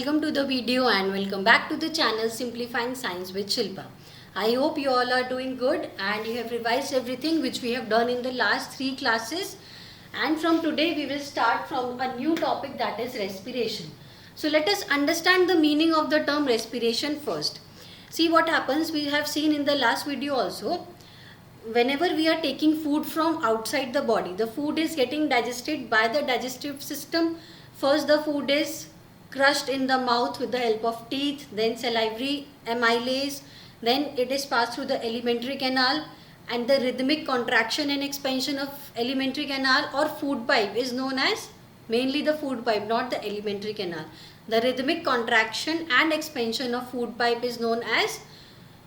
welcome to the video and welcome back to the channel Simplifying Science with Shilpa. I hope you all are doing good and you have revised everything which we have done in the last 3 classes, and from today we will start from a new topic, that is respiration. So let us understand the meaning of the term respiration first. See what happens, we have seen in the last video also, whenever we are taking food from outside the body, the food is getting digested by the digestive system. First the food is crushed in the mouth with the help of teeth, then salivary amylase, then it is passed through the alimentary canal, and the rhythmic contraction and expansion of alimentary canal or food pipe is known as, mainly the food pipe, not the alimentary canal. The rhythmic contraction and expansion of food pipe is known as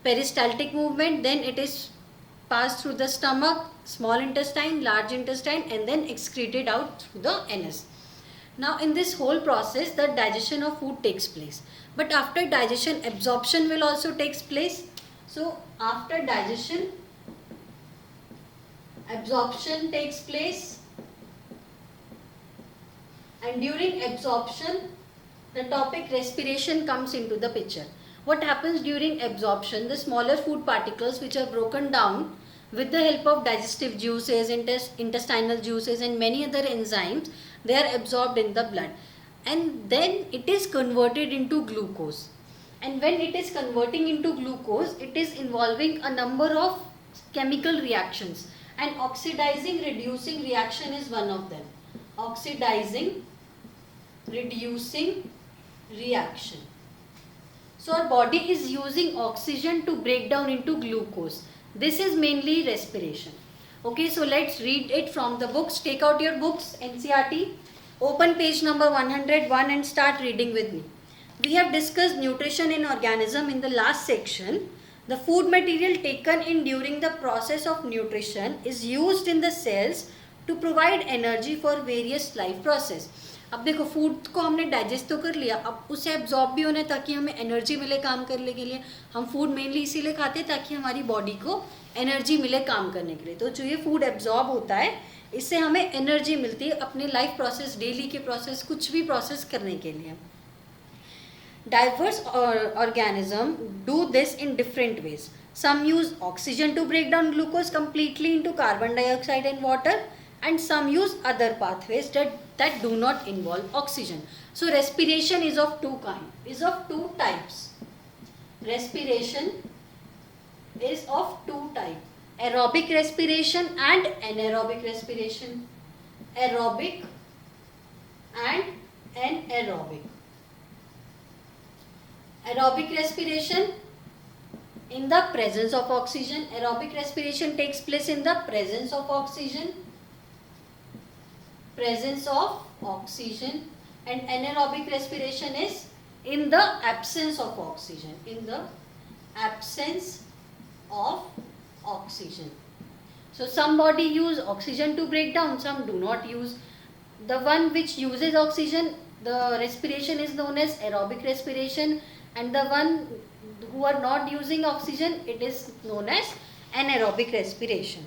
peristaltic movement. Then it is passed through the stomach, small intestine, large intestine, and then excreted out through the anus. Now in this whole process the digestion of food takes place, but after digestion absorption will also takes place. So after digestion absorption takes place, and during absorption the topic respiration comes into the picture. What happens during absorption? The smaller food particles which are broken down with the help of digestive juices, intestinal juices and many other enzymes, they are absorbed in the blood and then it is converted into glucose. And when it is converting into glucose, it is involving a number of chemical reactions, and oxidizing reducing reaction is one of them. Oxidizing reducing reaction. So our body is using oxygen to break down into glucose. This is mainly respiration. Okay, so let's read it from the books. Take out your books, NCERT, open page number 101 and start reading with me. We have discussed nutrition in organism in the last section. The food material taken in during the process of nutrition is used in the cells to provide energy for various life process. अब देखो food को हमने digest तो कर लिया, अब उसे absorb भी होना है ताकि हमें एनर्जी मिले काम करने के लिए. हम फूड मेनली इसीलिए खाते हैं ताकि हमारी बॉडी को एनर्जी मिले काम करने के लिए. तो जो ये फूड एब्जॉर्ब होता है इससे हमें एनर्जी मिलती है अपने लाइफ प्रोसेस, डेली के प्रोसेस, कुछ भी प्रोसेस करने के लिए. Diverse organisms do this in different ways. Some use oxygen to break down glucose completely into carbon dioxide and water, and some use other pathways that do not involve oxygen. So respiration is of two types. Respiration is of two types. Aerobic respiration and anaerobic respiration. Aerobic and anaerobic. Aerobic respiration in the presence of oxygen. Aerobic respiration takes place in the presence of oxygen. Presence of oxygen. And anaerobic respiration is in the absence of oxygen. In the absence of oxygen. So some body use oxygen to break down, some do not use. The one which uses oxygen, the respiration is known as aerobic respiration, and the one who are not using oxygen, it is known as anaerobic respiration.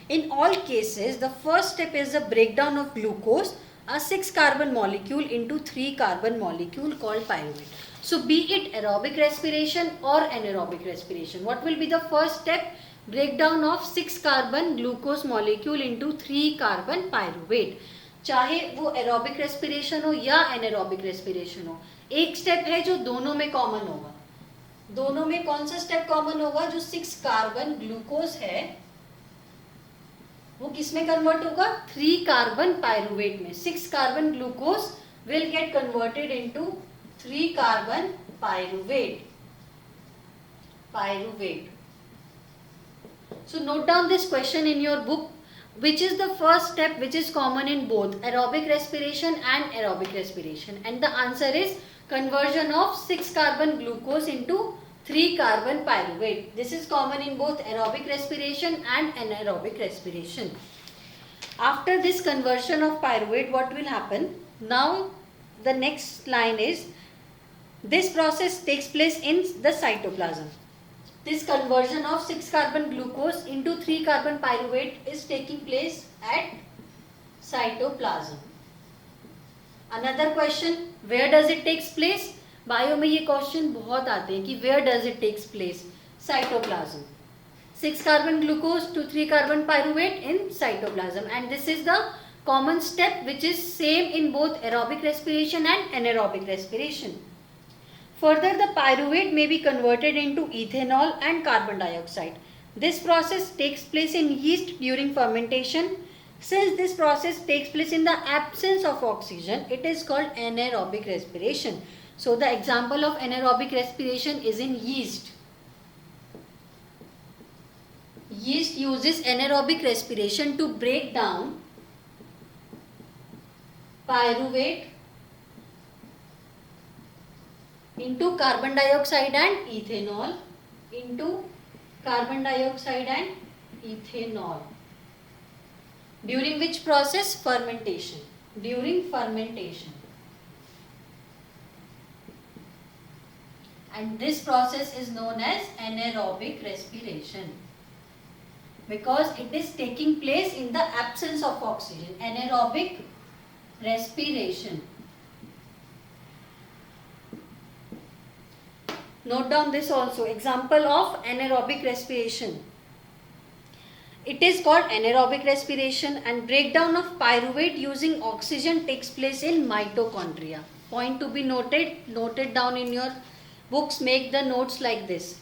In all cases, the first step is the breakdown of glucose, a 6-carbon molecule, into 3-carbon molecule called pyruvate. So be it aerobic respiration or anaerobic respiration, what will be the first step? Breakdown of 6-carbon glucose molecule into 3-carbon pyruvate. चाहे वो aerobic respiration हो या anaerobic respiration हो, एक step है जो दोनों में कॉमन होगा. दोनों में कौन सा स्टेप कॉमन होगा? जो 6 कार्बन ग्लूकोज है वो किस में कन्वर्ट होगा? 3 कार्बन पायरुवेट में. 6 carbon glucose will get converted into 3 carbon pyruvate. So note down this question in your book. Which is the first step which is common in both aerobic respiration and anaerobic respiration? And the answer is conversion of 6-carbon glucose into 3-carbon pyruvate. This is common in both aerobic respiration and anaerobic respiration. After this conversion of pyruvate, what will happen? Now the next line is, this process takes place in the cytoplasm. This conversion of 6-carbon glucose into 3-carbon pyruvate is taking place at cytoplasm. Another question, where does it take place? Bio में ये question बहुत आते हैं कि where does it takes place, cytoplasm. 6 carbon glucose to 3 carbon pyruvate in cytoplasm, and this is the common step which is same in both aerobic respiration and anaerobic respiration. Further, the pyruvate may be converted into ethanol and carbon dioxide. This process takes place in yeast during fermentation. Since this process takes place in the absence of oxygen, it is called anaerobic respiration. So the example of anaerobic respiration is in yeast. Yeast uses anaerobic respiration to break down pyruvate into carbon dioxide and ethanol, during which process? Fermentation. During fermentation. And this process is known as anaerobic respiration, because it is taking place in the absence of oxygen. Anaerobic respiration. Note down this also. Example of anaerobic respiration. It is called anaerobic respiration, and breakdown of pyruvate using oxygen takes place in mitochondria. Point to be noted down in your books. Make the notes like this.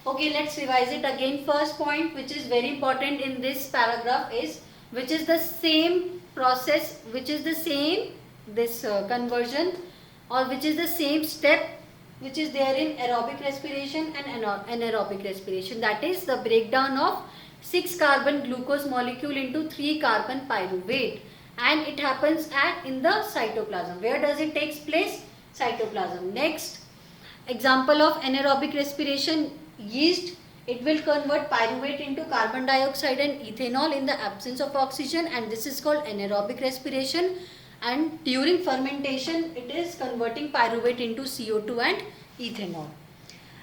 Okay, let's revise it again. First point which is very important in this paragraph is which is the same process, which is the same conversion, or which is the same step which is there in aerobic respiration and anaerobic respiration. That is the breakdown of 6 carbon glucose molecule into 3 carbon pyruvate, and it happens in the cytoplasm. Where does it takes place? Cytoplasm. Next example of anaerobic respiration, yeast. It will convert pyruvate into carbon dioxide and ethanol in the absence of oxygen, and this is called anaerobic respiration. And during fermentation, it is converting pyruvate into CO2 and ethanol.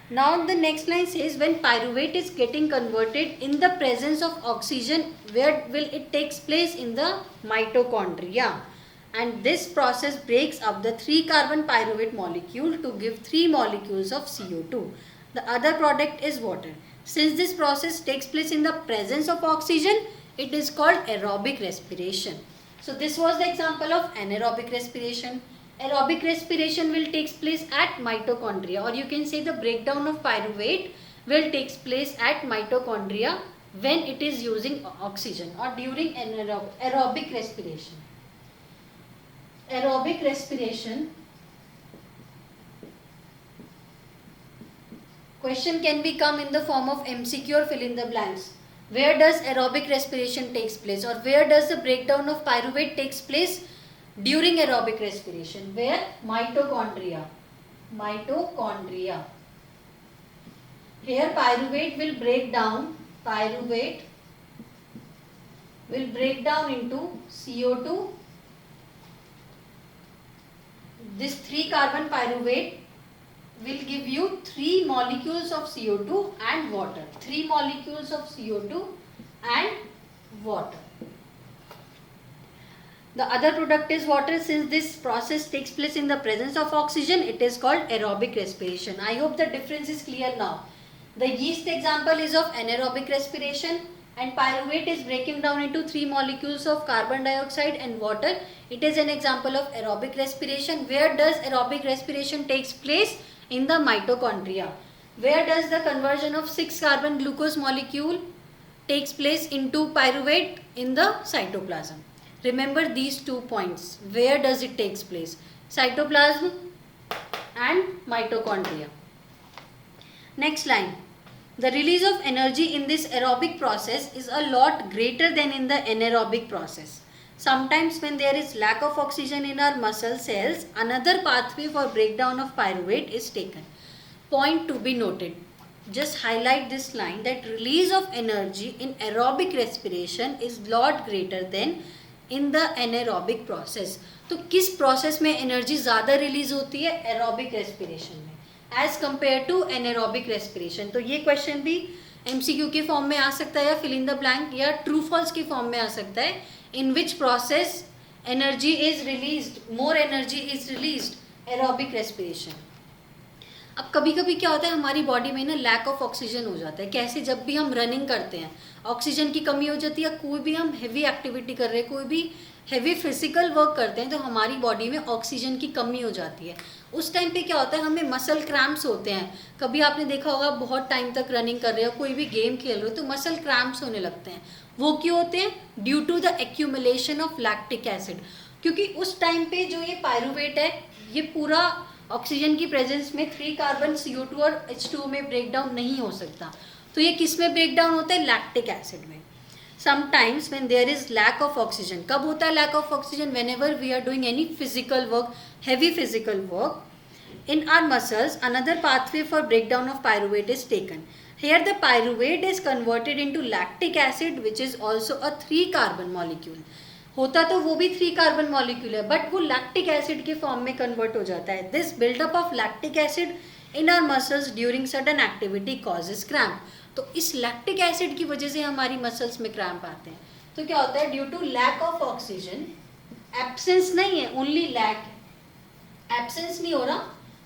Now the next line says when pyruvate is getting converted in the presence of oxygen, where will it takes place? In the mitochondria. And this process breaks up the 3 carbon pyruvate molecule to give 3 molecules of CO2. The other product is water. Since this process takes place in the presence of oxygen, it is called aerobic respiration. So this was the example of anaerobic respiration. Aerobic respiration will take place at mitochondria, or you can say the breakdown of pyruvate will take place at mitochondria when it is using oxygen or during aerobic respiration. Aerobic respiration. Question can be come in the form of MCQ or fill in the blanks. Where does aerobic respiration takes place, or where does the breakdown of pyruvate takes place during aerobic respiration? Where? Mitochondria. Mitochondria. Here pyruvate will break down. Pyruvate will break down into CO2. This 3 carbon pyruvate will give you 3 molecules of CO2 and water. 3 molecules of CO2 and water. The other product is water. Since this process takes place in the presence of oxygen, it is called aerobic respiration. I hope the difference is clear now. The yeast example is of anaerobic respiration, and pyruvate is breaking down into 3 molecules of carbon dioxide and water. It is an example of aerobic respiration. Where does aerobic respiration takes place? In the mitochondria. Where does the conversion of 6 carbon glucose molecule takes place into pyruvate? In the cytoplasm. Remember these 2 points. Where does it takes place? Cytoplasm and mitochondria. Next line. The release of energy in this aerobic process is a lot greater than in the anaerobic process. Sometimes when there is lack of oxygen in our muscle cells, another pathway for breakdown of pyruvate is taken. Point to be noted. Just highlight this line that release of energy in aerobic respiration is lot greater than in the anaerobic process. तो किस process में energy ज़्यादा release होती है? Aerobic respiration में as compared to anaerobic respiration. तो ये question भी MCQ के form में आ सकता है, या fill in the blank, या true false के form में आ सकता है. In which process energy is released, more energy is released? Aerobic respiration. अब कभी कभी क्या होता है हमारी बॉडी में ना लैक ऑफ ऑक्सीजन हो जाता है। कैसे? जब भी हम रनिंग करते हैं ऑक्सीजन की कमी हो जाती है, कोई भी हम हैवी एक्टिविटी कर रहे हैं, कोई भी हैवी फिजिकल वर्क करते हैं तो हमारी बॉडी में ऑक्सीजन की कमी हो जाती है। उस टाइम पे क्या होता है हमें मसल क्रैम्प्स होते हैं। कभी आपने देखा होगा बहुत टाइम तक रनिंग कर रहे हो, कोई भी गेम खेल रहे हो तो मसल क्रैम्प्स होने लगते हैं। वो क्यों होते हैं? Due to the accumulation of lactic acid. क्योंकि उस टाइम पे जो ये पायरुवेट है ये पूरा ऑक्सीजन की प्रेजेंस में 3 कार्बन CO2 और H2O में ब्रेक डाउन नहीं हो सकता। तो ये किस में ब्रेक डाउन होता है? लैक्टिक एसिड में। Sometimes when there is lack of oxygen, कब होता है lack of oxygen? Whenever we are doing any physical work, heavy physical work in our muscles, another pathway for breakdown of pyruvate is taken. Here the pyruvate is converted into lactic acid which is also a 3 carbon molecule. होता तो वो भी 3 carbon molecule है but वो lactic acid के form में convert हो जाता है। This buildup of lactic acid in our muscles during sudden activity causes cramp. तो इस लैक्टिक एसिड की वजह से हमारी मसल्स में क्रैम्प आते हैं। तो क्या होता है? Due to lack of oxygen, absence नहीं है, ओनली लैक है, एब्सेंस नहीं हो रहा,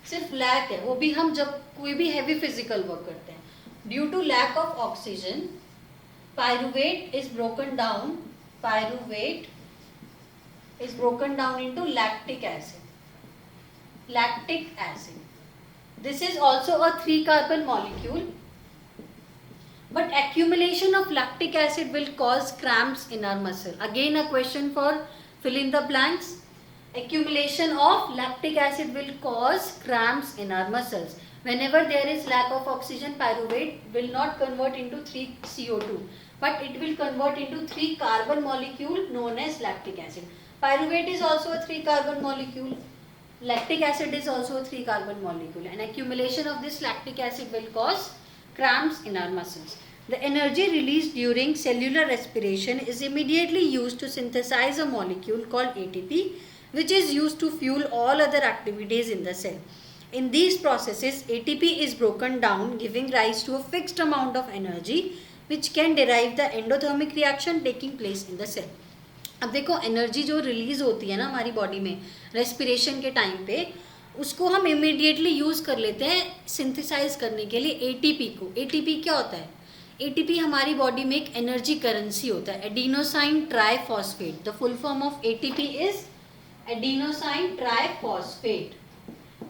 सिर्फ लैक है, वो भी हम जब कोई भी हैवी फिजिकल वर्क करते हैं। Due to lack of oxygen pyruvate is broken down, pyruvate is broken down into lactic acid. Lactic acid. This is also a 3 carbon molecule. But accumulation of lactic acid will cause cramps in our muscle. Again a question for fill in the blanks. Accumulation of lactic acid will cause cramps in our muscles. Whenever there is lack of oxygen, pyruvate will not convert into 3CO2, but it will convert into 3 carbon molecule known as lactic acid. Pyruvate is also a 3 carbon molecule. Lactic acid is also a 3 carbon molecule, and accumulation of this lactic acid will cause cramps in our muscles. The energy released during cellular respiration is immediately used to synthesize a molecule called ATP, which is used to fuel all other activities in the cell. In these processes, ATP is broken down, giving rise to a fixed amount of energy, which can derive the endothermic reaction taking place in the cell. अब देखो energy जो release होती है ना हमारी body में respiration के time पे, उसको हम इमीडिएटली यूज़ कर लेते हैं सिंथेसाइज करने के लिए एटीपी को। एटीपी क्या होता है? एटीपी हमारी बॉडी में एक एनर्जी करेंसी होता है, adenosine triphosphate. The full form of ATP is adenosine triphosphate.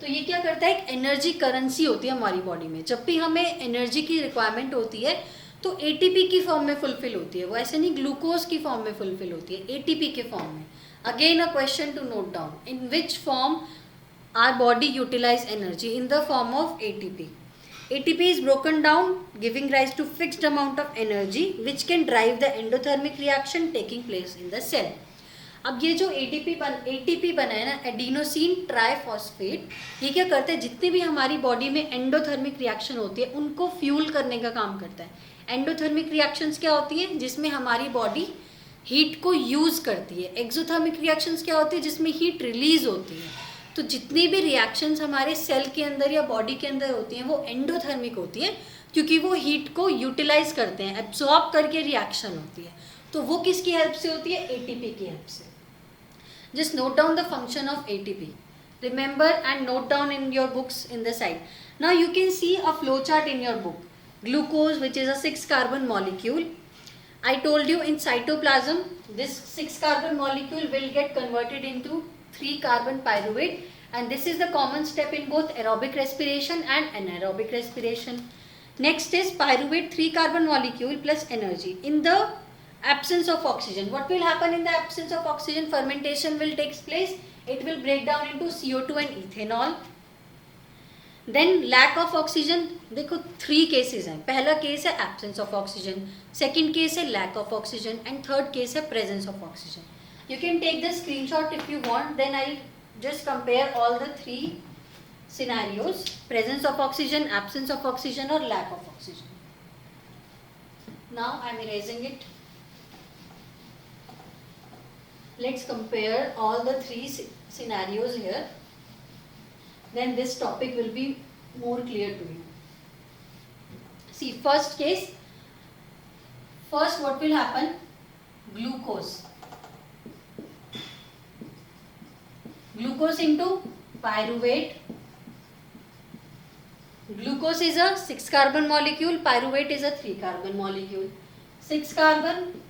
तो ये क्या करता है? एक एनर्जी करेंसी होती है हमारी बॉडी में। जब भी हमें एनर्जी की रिक्वायरमेंट होती है तो एटीपी की फॉर्म में फुलफिल होती है, वो ऐसे नहीं ग्लूकोज की फॉर्म में फुलफिल होती है, एटीपी के फॉर्म में। Again a question to note down, in which form our body utilize energy? In the form of ATP. ATP is broken down giving rise to fixed amount of energy which can drive the endothermic reaction taking place in the cell. अब ये जो ATP बना है ना, adenosine triphosphate, ये क्या करता है? जितनी भी हमारी बॉडी में एंडोथर्मिक रिएक्शन होती है उनको फ्यूल करने का काम करता है। एंडोथर्मिक रिएक्शंस क्या होती हैं? जिसमें हमारी बॉडी हीट को यूज़ करती है। एक्सोथर्मिक रिएक्शंस क्या होती है? जिसमें हीट रिलीज होती है। तो जितनी भी रिएक्शंस हमारे सेल के अंदर या बॉडी के अंदर होती हैं वो एंडोथर्मिक होती हैं, क्योंकि वो हीट को यूटिलाइज करते हैं, एब्जॉर्ब करके रिएक्शन होती है। तो वो किसकी हेल्प से होती है? एटीपी की हेल्प से. Just note down the function of ATP. Remember and note down in your books in the side. Now you can see a flow chart in your book. Glucose, which is a 6 carbon molecule. I told you in cytoplasm, this 6 carbon molecule will get converted into 3 carbon pyruvate, and this is the common step in both aerobic respiration and anaerobic respiration. Next is pyruvate 3 carbon molecule plus energy. In the absence of oxygen, what will happen in the absence of oxygen? Fermentation will take place. It will break down into CO2 and ethanol. Then lack of oxygen, देखो 3 cases हैं. पहला case है absence of oxygen, second case है lack of oxygen, and third case है presence of oxygen. You can take the screenshot if you want. Then I'll just compare all the 3 scenarios: presence of oxygen, absence of oxygen, or lack of oxygen. Now I'm erasing it. Let's compare all the 3 scenarios here. Then this topic will be more clear to you. See, first case. First, what will happen? Glucose. Glucose into pyruvate Glucose is a 6 carbon molecule, pyruvate is a 3 carbon molecule. 6 carbon,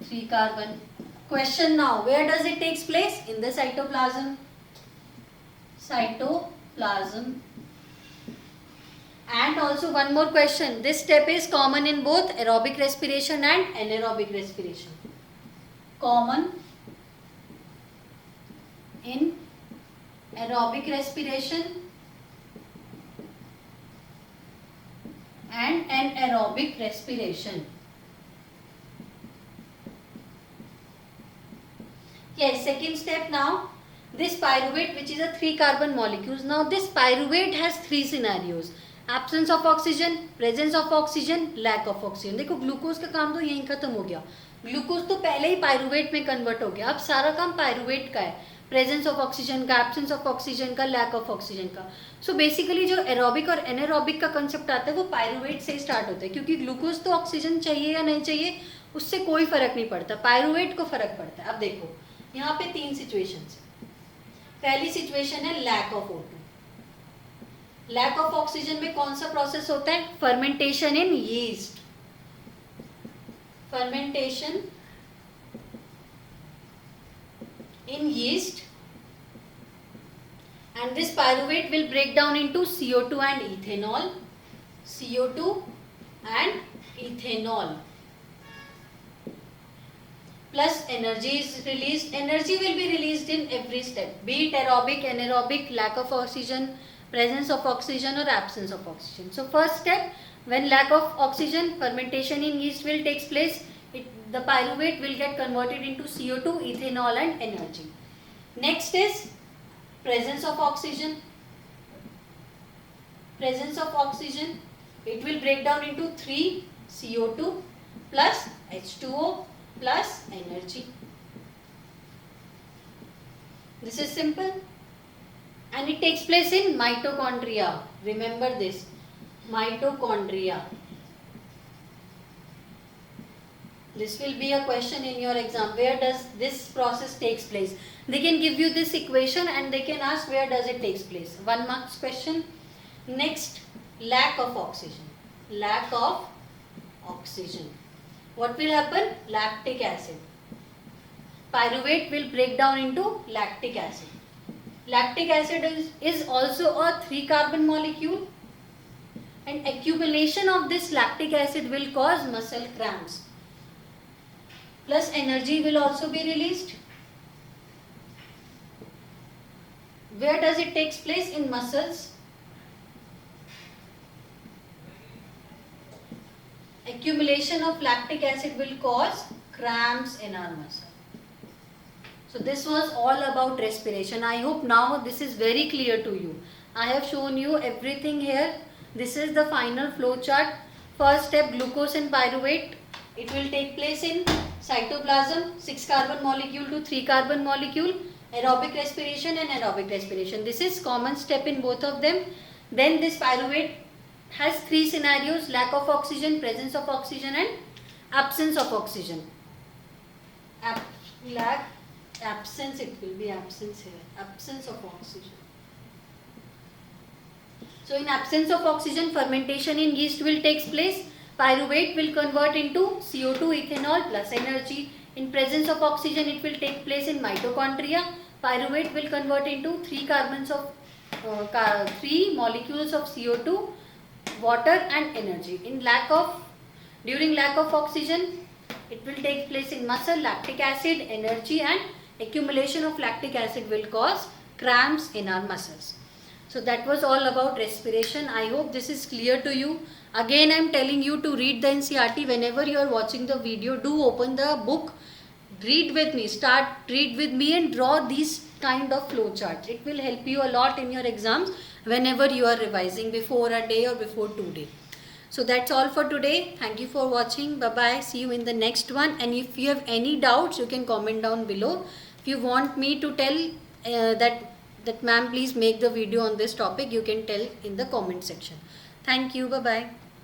3 carbon. Question now, where does it takes place? In the cytoplasm. Cytoplasm. And also one more question, this step is common in both aerobic respiration and anaerobic respiration. Common in aerobic respiration and anaerobic respiration. Yes, second step now. This pyruvate, which is a 3 carbon molecules. Now this pyruvate has 3 scenarios. Absence of oxygen, presence of oxygen, lack of oxygen. देखो glucose का काम तो यहीं खत्म हो गया. Glucose तो पहले ही पायरुवेट में कन्वर्ट हो गया. अब सारा काम पायरुवेट का है. प्रेजेंस ऑफ ऑक्सीजन का, एब्सेंस ऑफ ऑक्सीजन का, लैक ऑफ ऑक्सीजन का. सो बेसिकली जो एरोबिक और एनारोबिक का कंसेप्ट आता है वो पायरुवेट से स्टार्ट होता है, क्योंकि ग्लूकोज तो ऑक्सीजन चाहिए या नहीं चाहिए उससे कोई फर्क नहीं पड़ता, पायरुवेट को फर्क पड़ता है. अब देखो यहाँ पे 3 सिचुएशन है. पहली सिचुएशन है lack of O2. Lack of oxygen में कौन सा प्रोसेस होता है? Fermentation in yeast. Fermentation in yeast, and this pyruvate will break down into CO2 and ethanol. CO2 and ethanol. Plus energy is released. Energy will be released in every step, be it aerobic, anaerobic, lack of oxygen, presence of oxygen or absence of oxygen. So first step, when lack of oxygen, fermentation in yeast will takes place. The pyruvate will get converted into CO2, ethanol and energy. Next is presence of oxygen. Presence of oxygen, it will break down into 3 CO2 plus H2O plus energy. This is simple and it takes place in mitochondria. Remember this, mitochondria. This will be a question in your exam. Where does this process takes place? They can give you this equation and they can ask where does it takes place. 1 marks question. Next, lack of oxygen. Lack of oxygen. What will happen? Lactic acid. Pyruvate will break down into lactic acid. Lactic acid is also a 3 carbon molecule, and accumulation of this lactic acid will cause muscle cramps. Plus energy will also be released. Where does it takes place? In muscles. Accumulation of lactic acid will cause cramps in our muscle. So this was all about respiration. I hope now this is very clear to you. I have shown you everything here. This is the final flow chart. First step, glucose and pyruvate. It will take place in cytoplasm, 6 carbon molecule to 3 carbon molecule, aerobic respiration and anaerobic respiration. This is common step in both of them. Then this pyruvate has 3 scenarios: lack of oxygen, presence of oxygen and absence of oxygen. Absence, it will be absence here, absence of oxygen. So in absence of oxygen, fermentation in yeast will take place. Pyruvate will convert into CO2, ethanol plus energy. In presence of oxygen, it will take place in mitochondria. Pyruvate will convert into 3 molecules of CO2, water and energy. During lack of oxygen, it will take place in muscle, lactic acid, energy, and accumulation of lactic acid will cause cramps in our muscles. So that was all about respiration. I hope this is clear to you. Again, I am telling you to read the NCERT. Whenever you are watching the video, do open the book, read with me, read with me and draw these kind of flow charts. It will help you a lot in your exams whenever you are revising before a day or before 2 days. So that's all for today. Thank you for watching. Bye bye. See you in the next one. And if you have any doubts, you can comment down below. If you want me to tell that ma'am, please make the video on this topic, you can tell in the comment section. Thank you. Bye bye.